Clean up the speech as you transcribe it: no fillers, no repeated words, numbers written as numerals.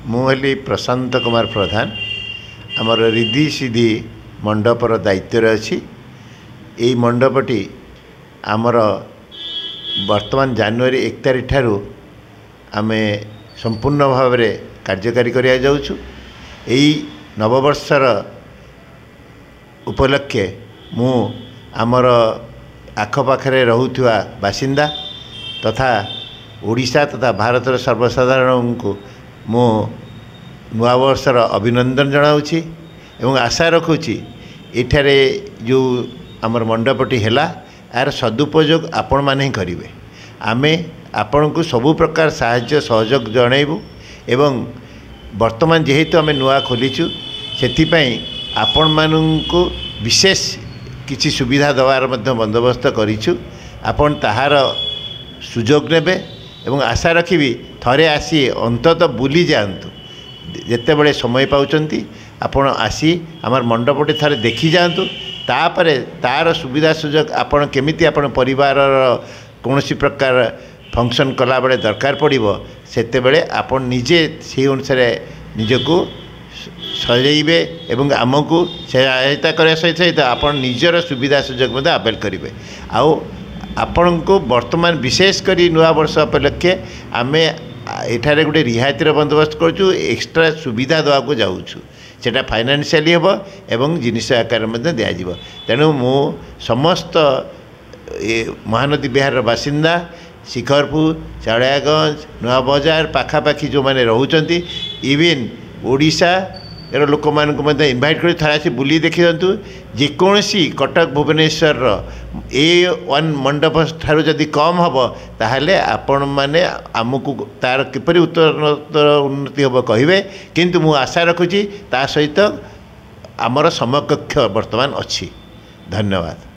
मुझे प्रशांत कुमार प्रधान आमर रिद्धि सिद्धि मंडपर दायित्व अच्छी यही मंडपटी आमर वर्तमान जनवरी 1 तारिख ठारू आमे संपूर्ण भाव में कार्यकारी करिया जाउछु। एही नववर्षर उपलक्षे मु आमर आखपाखे रहुथुवा बासिंदा तथा ओडिशा तथा भारतर सर्वसाधारण को मु नुआ वर्षर अभिनंदन जनाऊँगी एवं आशा रखुची एठारे जो आमर मंडपटी हैला यार सदुपयोग आपण माने ही करिवे। आमे आपण को सबु प्रकार साहाय्य सहयोग जनइबू एवं वर्तमान जेहेतु आमे नुआ खोलीचु सेथिपई आपण मानू विशेष किसी सुविधा देवार मध्य बंदोबस्त करिछु। आपण ताहार सुजोग नेबे एवं आशा रखी थरे आसी अंततः बुली जातु जिते बड़े समय पाउचंती आपण आसी आमर मंडपटे थरे देखी जातु तापरे तार सुविधा सुजोग आपण केमिति आपण परिवार कौनसी प्रकार फंक्शन कला बेले दरकार पड़िबो सेते बेले आपण निजे से अनुसार निजको सजेबे एवं आमको सहायता करने सहित आपण निजर सुविधा सुजोग मध्य आवेल करेंगे। आउ आपण को वर्तमान विशेष करी नुआ वर्ष उपलक्षे आमे एठारे गोटे रिहातिर बंदोबस्त करूँ एक्सट्रा सुविधा देवा को जाऊँ सेटा फाइनान्शियली हम एवं जिनिस आकार दिज्व। तेणु मु समस्त महानदी बिहार बासिंदा शिखरपुर चाड़ियागंज नुआ बजार पाखापाखि जो मैंने रोचंती इवेन ओडिशा यार लोक मान इनभाइट कर थोड़ा सी बुली देखी दिंतु जेकोसी कटक भुवनेश्वर A1 मंडप ठारू जदि कम हम ताहले आपण माने आमको तार किपरि उन्नति हम कहे किंतु मु आशा रखुची ता सहित आमर समकक्ष वर्तमान अच्छी। धन्यवाद।